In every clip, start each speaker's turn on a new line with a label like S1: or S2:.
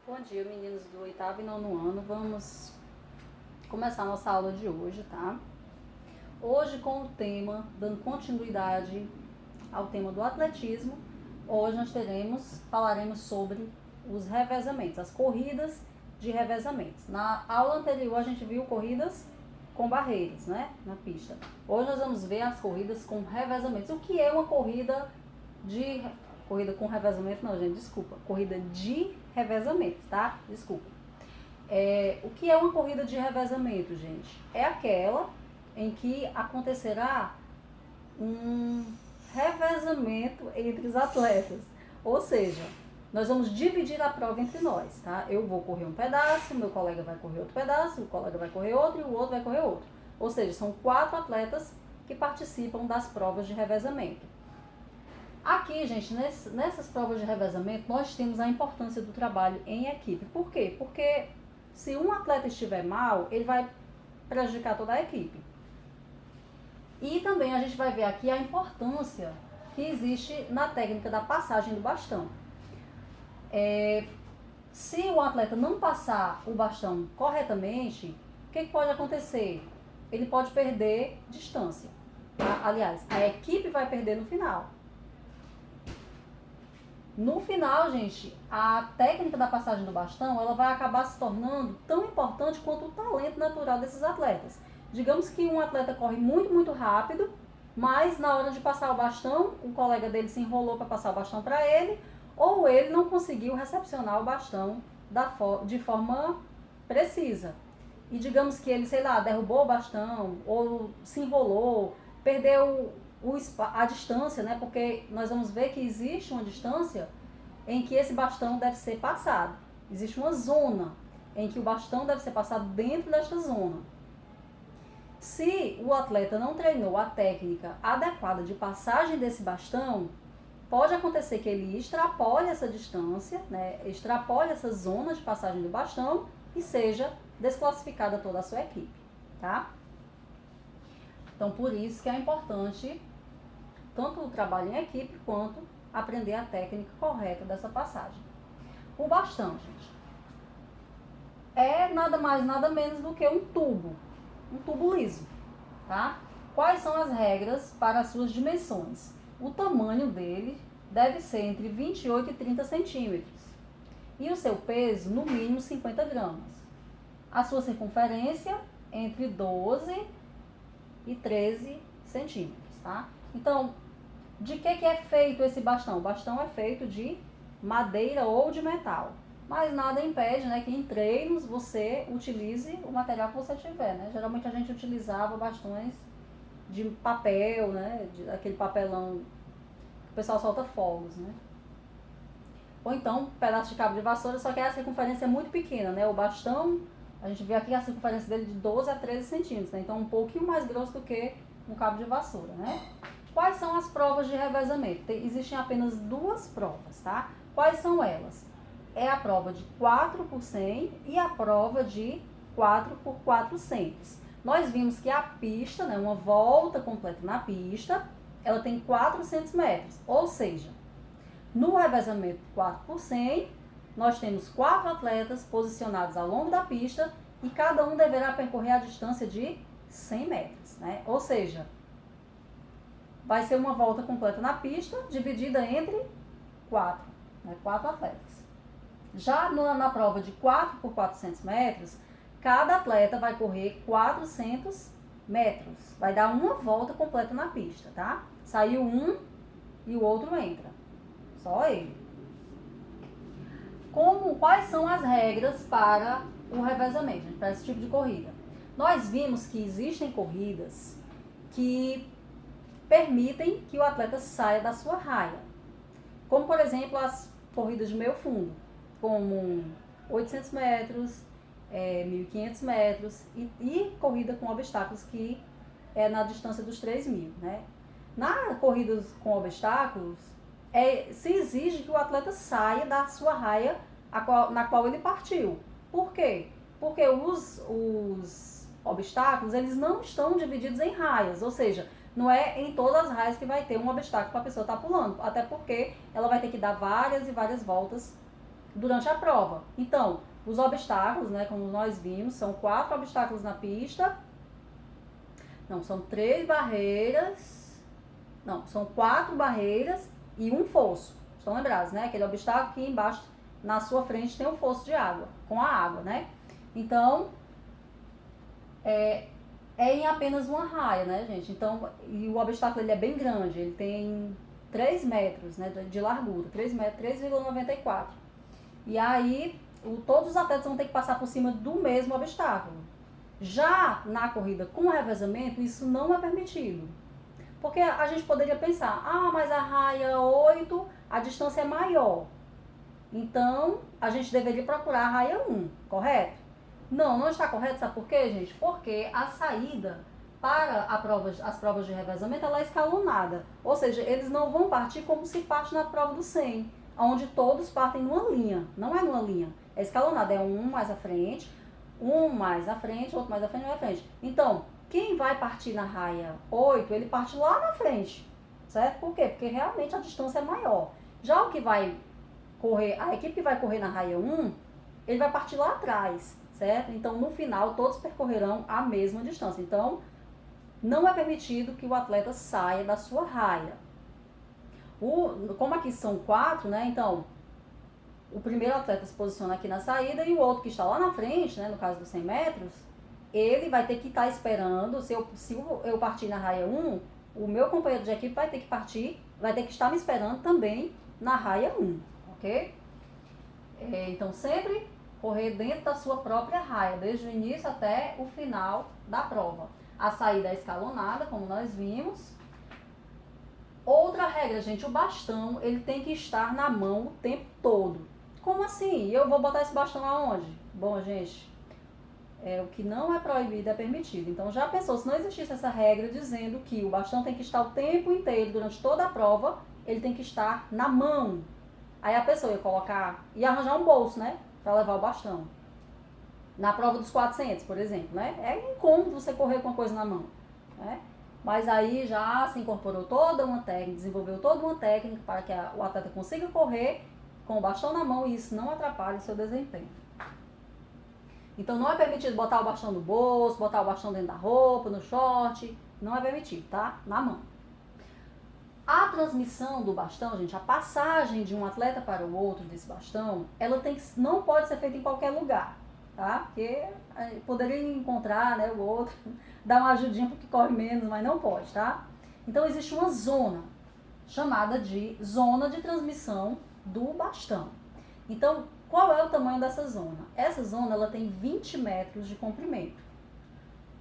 S1: Bom dia, meninos do oitavo e nono ano. Vamos começar a nossa aula de hoje, tá? Hoje com o tema, dando continuidade ao tema do atletismo, hoje nós falaremos sobre os revezamentos, as corridas de revezamentos. Na aula anterior a gente viu corridas com barreiras, né, na pista. Hoje nós vamos ver as corridas com revezamentos. O que é uma corrida com revezamento? Não, gente, desculpa. Corrida de revezamento, tá? Desculpa. O que é uma corrida de revezamento, gente? É aquela em que acontecerá um revezamento entre os atletas. Ou seja, nós vamos dividir a prova entre nós, tá? Eu vou correr um pedaço, meu colega vai correr outro pedaço, o colega vai correr outro e o outro vai correr outro. Ou seja, são 4 atletas que participam das provas de revezamento. Aqui, gente, nessas provas de revezamento, nós temos a importância do trabalho em equipe. Por quê? Porque se um atleta estiver mal, ele vai prejudicar toda a equipe. E também a gente vai ver aqui a importância que existe na técnica da passagem do bastão. Se o atleta não passar o bastão corretamente, o que pode acontecer? Ele pode perder distância. Aliás, a equipe vai perder no final. No final, gente, a técnica da passagem do bastão, ela vai acabar se tornando tão importante quanto o talento natural desses atletas. Digamos que um atleta corre muito, muito rápido, mas na hora de passar o bastão, o colega dele se enrolou para passar o bastão para ele, ou ele não conseguiu recepcionar o bastão de forma precisa. E digamos que ele, derrubou o bastão, ou se enrolou, perdeu a distância, né? Porque nós vamos ver que existe uma distância em que esse bastão deve ser passado. Existe uma zona em que o bastão deve ser passado dentro desta zona. Se o atleta não treinou a técnica adequada de passagem desse bastão, pode acontecer que ele extrapole essa distância, né? Extrapole essa zona de passagem do bastão e seja desclassificada toda a sua equipe, tá? Então, por isso que é importante tanto o trabalho em equipe quanto aprender a técnica correta dessa passagem. O bastão, gente, é nada mais, nada menos do que um tubo liso, tá? Quais são as regras para as suas dimensões? O tamanho dele deve ser entre 28 e 30 centímetros e o seu peso, no mínimo, 50 gramas. A sua circunferência, entre 12 e 13 centímetros, tá? Então, de que é feito esse bastão? O bastão é feito de madeira ou de metal. Mas nada impede, né, que em treinos você utilize o material que você tiver, né? Geralmente a gente utilizava bastões de papel, né? Aquele papelão que o pessoal solta fogos, né? Ou então um pedaço de cabo de vassoura, só que a circunferência é muito pequena, né? O bastão, a gente vê aqui a circunferência dele de 12 a 13 centímetros, né? Então um pouquinho mais grosso do que um cabo de vassoura, né? Quais são as provas de revezamento? Existem apenas 2 provas, tá? Quais são elas? É a prova de 4 por 100 e a prova de 4 por 400. Nós vimos que a pista, né, uma volta completa na pista, ela tem 400 metros. Ou seja, no revezamento 4 por 100, nós temos 4 atletas posicionados ao longo da pista e cada um deverá percorrer a distância de 100 metros, né? Ou seja, vai ser uma volta completa na pista, dividida entre 4, né? 4 atletas. Já na prova de 4 por 400 metros, cada atleta vai correr 400 metros. Vai dar uma volta completa na pista, tá? Saiu um e o outro entra. Só ele. Quais são as regras para o revezamento, para esse tipo de corrida? Nós vimos que existem corridas que permitem que o atleta saia da sua raia. Como, por exemplo, as corridas de meio fundo, como 800 metros, 1.500 metros e corrida com obstáculos, que é na distância dos 3.000, né? Na corrida com obstáculos, se exige que o atleta saia da sua raia na qual ele partiu. Por quê? Porque os obstáculos, eles não estão divididos em raias, ou seja, não é em todas as raias que vai ter um obstáculo para a pessoa estar pulando, até porque ela vai ter que dar várias e várias voltas durante a prova. Então, os obstáculos, né, como nós vimos, são 4 obstáculos na pista. Não, são 3 barreiras. Não, são 4 barreiras e um fosso. Estão lembrados, né? Aquele obstáculo que embaixo, na sua frente, tem um fosso de água, com a água, né? Então, é em apenas uma raia, né, gente? Então, e o obstáculo ele é bem grande, ele tem 3 metros, né, de largura, 3,94. E aí, todos os atletas vão ter que passar por cima do mesmo obstáculo. Já na corrida com revezamento, isso não é permitido. Porque a gente poderia pensar, mas a raia 8, a distância é maior. Então, a gente deveria procurar a raia 1, correto? Não, não está correto, sabe por quê, gente? Porque a saída para as provas de revezamento, ela é escalonada. Ou seja, eles não vão partir como se parte na prova do 100, onde todos partem numa linha. Não é numa linha, é escalonada, é um mais à frente, um mais à frente, outro mais à frente, mais à frente. Então, quem vai partir na raia 8, ele parte lá na frente, certo? Por quê? Porque realmente a distância é maior. Já o que vai correr, a equipe que vai correr na raia 1, ele vai partir lá atrás, certo? Então, no final, todos percorrerão a mesma distância. Então, não é permitido que o atleta saia da sua raia. Como aqui são 4, né? Então, o primeiro atleta se posiciona aqui na saída e o outro que está lá na frente, né? No caso dos 100 metros, ele vai ter que estar esperando. Se eu partir na raia 1, o meu companheiro de equipe vai ter que partir, vai ter que estar me esperando também na raia 1, ok? Então, sempre correr dentro da sua própria raia, desde o início até o final da prova. A saída é escalonada, como nós vimos. Outra regra, gente, o bastão, ele tem que estar na mão o tempo todo. Como assim? Eu vou botar esse bastão aonde? Bom, gente, o que não é proibido é permitido. Então, já pensou, se não existisse essa regra dizendo que o bastão tem que estar o tempo inteiro, durante toda a prova, ele tem que estar na mão. Aí a pessoa ia arranjar um bolso, né, para levar o bastão. Na prova dos 400, por exemplo, né? É incômodo você correr com uma coisa na mão, né? Mas aí já se incorporou toda uma técnica, desenvolveu toda uma técnica para que o atleta consiga correr com o bastão na mão e isso não atrapalhe o seu desempenho. Então não é permitido botar o bastão no bolso, botar o bastão dentro da roupa, no short, não é permitido, tá? Na mão. A transmissão do bastão, gente, a passagem de um atleta para o outro desse bastão, ela não pode ser feita em qualquer lugar, tá? Porque poderia encontrar, né, o outro, dar uma ajudinha porque corre menos, mas não pode, tá? Então existe uma zona chamada de zona de transmissão do bastão. Então, qual é o tamanho dessa zona? Essa zona, ela tem 20 metros de comprimento.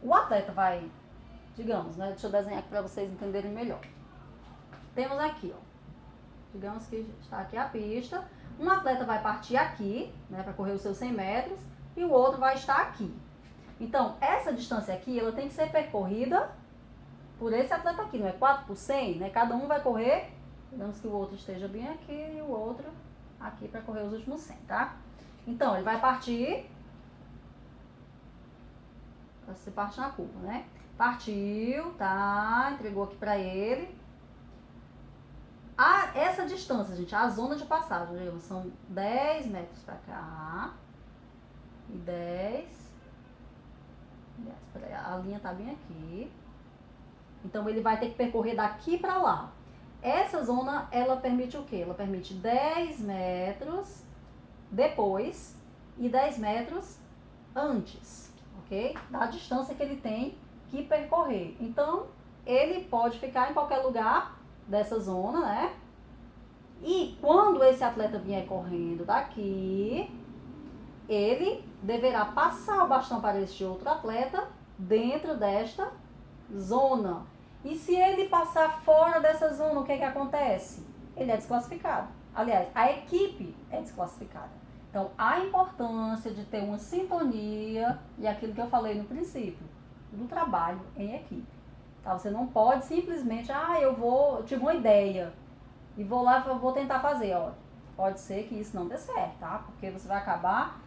S1: O atleta vai, digamos, né, deixa eu desenhar aqui para vocês entenderem melhor. Temos aqui, ó, digamos que está aqui a pista, um atleta vai partir aqui, né, para correr os seus 100 metros, e o outro vai estar aqui. Então, essa distância aqui, ela tem que ser percorrida por esse atleta aqui, não é 4 por 100, né? Cada um vai correr, digamos que o outro esteja bem aqui e o outro aqui para correr os últimos 100, tá? Então, ele vai partir, você parte na curva, né? Partiu, tá? Entregou aqui para ele. Essa distância, gente, a zona de passagem, são 10 metros para cá e 10. A linha tá bem aqui. Então, ele vai ter que percorrer daqui para lá. Essa zona, ela permite o quê? Ela permite 10 metros depois e 10 metros antes, ok? Da distância que ele tem que percorrer. Então, ele pode ficar em qualquer lugar dessa zona, né? E quando esse atleta vier correndo daqui, ele deverá passar o bastão para este outro atleta dentro desta zona. E se ele passar fora dessa zona, o que é que acontece? Ele é desclassificado. Aliás, a equipe é desclassificada. Então, a importância de ter uma sintonia e aquilo que eu falei no princípio, do trabalho em equipe. Tá? Você não pode simplesmente, eu tive uma ideia e vou lá e vou tentar fazer. Ó, pode ser que isso não dê certo, tá? Porque você vai acabar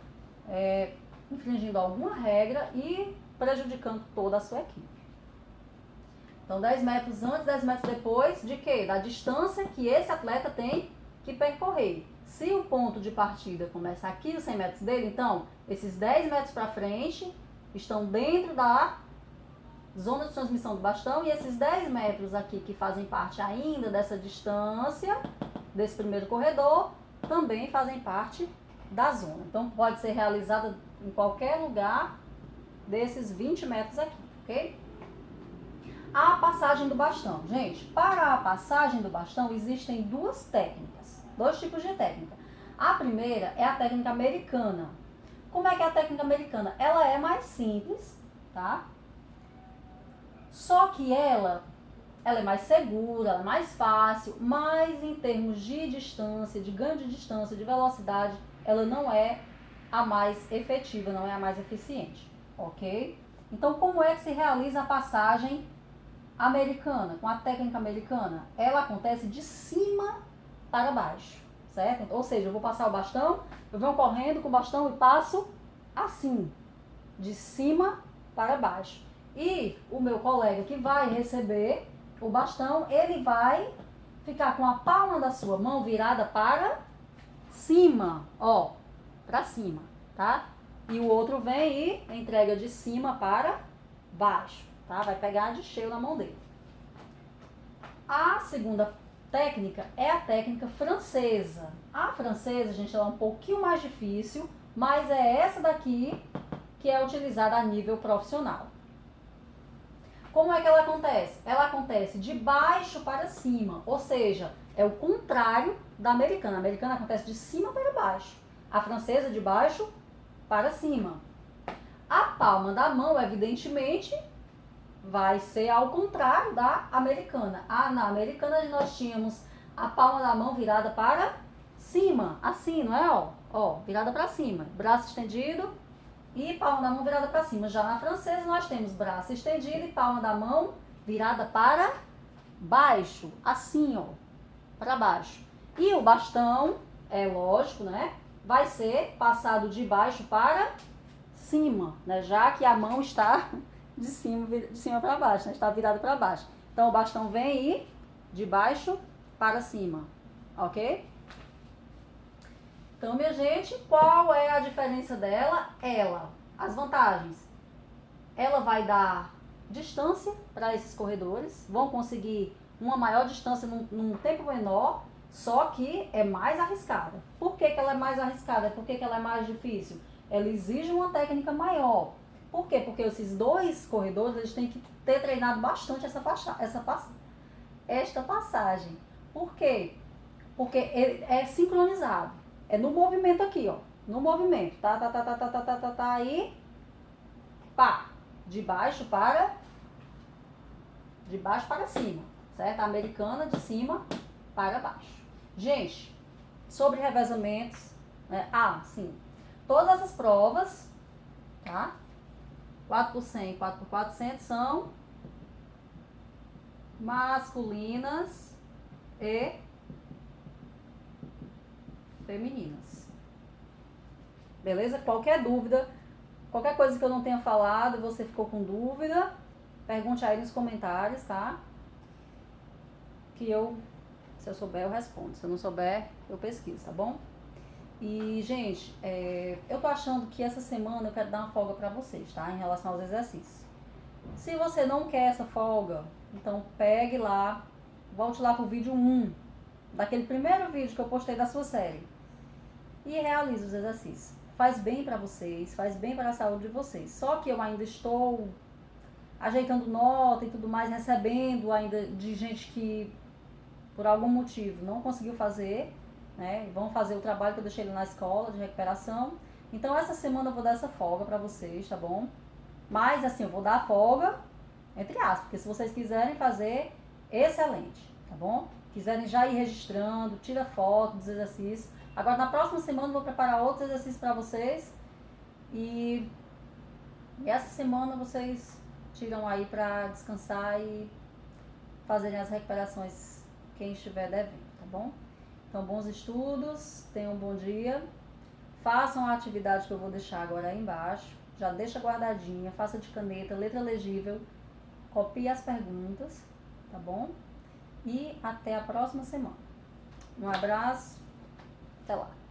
S1: infringindo alguma regra e prejudicando toda a sua equipe. Então, 10 metros antes, 10 metros depois de quê? Da distância que esse atleta tem que percorrer. Se o ponto de partida começa aqui, os 100 metros dele, então, esses 10 metros para frente estão dentro da zona de transmissão do bastão, e esses 10 metros aqui que fazem parte ainda dessa distância, desse primeiro corredor, também fazem parte da zona. Então, pode ser realizada em qualquer lugar desses 20 metros aqui, ok? A passagem do bastão. Gente, para a passagem do bastão existem duas técnicas, dois tipos de técnica. A primeira é a técnica americana. Como é que é a técnica americana? Ela é mais simples, tá? Só que ela é mais segura, ela é mais fácil, mas em termos de distância, de ganho de distância, de velocidade, ela não é a mais efetiva, não é a mais eficiente, ok? Então, como é que se realiza a passagem americana, com a técnica americana? Ela acontece de cima para baixo, certo? Ou seja, eu vou passar o bastão, eu venho correndo com o bastão e passo assim, de cima para baixo. E o meu colega que vai receber o bastão, ele vai ficar com a palma da sua mão virada para cima, ó, para cima, tá? E o outro vem e entrega de cima para baixo, tá? Vai pegar de cheio na mão dele. A segunda técnica é a técnica francesa. A francesa, gente, ela é um pouquinho mais difícil, mas é essa daqui que é utilizada a nível profissional. Como é que ela acontece? Ela acontece de baixo para cima, ou seja, é o contrário da americana. A americana acontece de cima para baixo, a francesa de baixo para cima. A palma da mão, evidentemente, vai ser ao contrário da americana. Na americana nós tínhamos a palma da mão virada para cima, assim, não é? Ó, virada para cima, braço estendido e palma da mão virada para cima. Já na francesa nós temos braço estendido e palma da mão virada para baixo, assim, ó, para baixo. E o bastão, é lógico, né? Vai ser passado de baixo para cima, né? Já que a mão está de cima para baixo, né? Está virada para baixo. Então o bastão vem e de baixo para cima, ok? Então, minha gente, qual é a diferença dela? As vantagens. Ela vai dar distância para esses corredores, vão conseguir uma maior distância num tempo menor, só que é mais arriscada. Por que ela é mais arriscada? Por que ela é mais difícil? Ela exige uma técnica maior. Por quê? Porque esses dois corredores, eles têm que ter treinado bastante esta passagem. Por quê? Porque é sincronizado. É no movimento aqui, ó. No movimento. Tá, aí. Pá. De baixo para cima. Certo? A americana de cima para baixo. Gente, sobre revezamentos. Né? Sim. Todas essas provas, tá? 4x100 e 4x400 são masculinas e femininas. Beleza? Qualquer dúvida, qualquer coisa que eu não tenha falado, você ficou com dúvida, pergunte aí nos comentários, tá? Que se eu souber, eu respondo. Se eu não souber, eu pesquiso, tá bom? E, gente, eu tô achando que essa semana eu quero dar uma folga pra vocês, tá? Em relação aos exercícios. Se você não quer essa folga, então pegue lá, volte lá pro vídeo 1, daquele primeiro vídeo que eu postei da sua série, e realize os exercícios. Faz bem pra vocês, faz bem para a saúde de vocês. Só que eu ainda estou ajeitando nota e tudo mais, recebendo ainda de gente que, por algum motivo, não conseguiu fazer, né? Vão fazer o trabalho que eu deixei na escola de recuperação. Então, essa semana eu vou dar essa folga pra vocês, tá bom? Mas, assim, eu vou dar a folga, entre aspas, porque se vocês quiserem fazer, excelente, tá bom? Quiserem já ir registrando, tira foto dos exercícios. Agora, na próxima semana, eu vou preparar outros exercícios pra vocês. E essa semana vocês tiram aí pra descansar e fazerem as recuperações quem estiver devendo, tá bom? Então, bons estudos, tenham um bom dia. Façam a atividade que eu vou deixar agora aí embaixo. Já deixa guardadinha, faça de caneta, letra legível. Copie as perguntas, tá bom? E até a próxima semana. Um abraço. Até lá.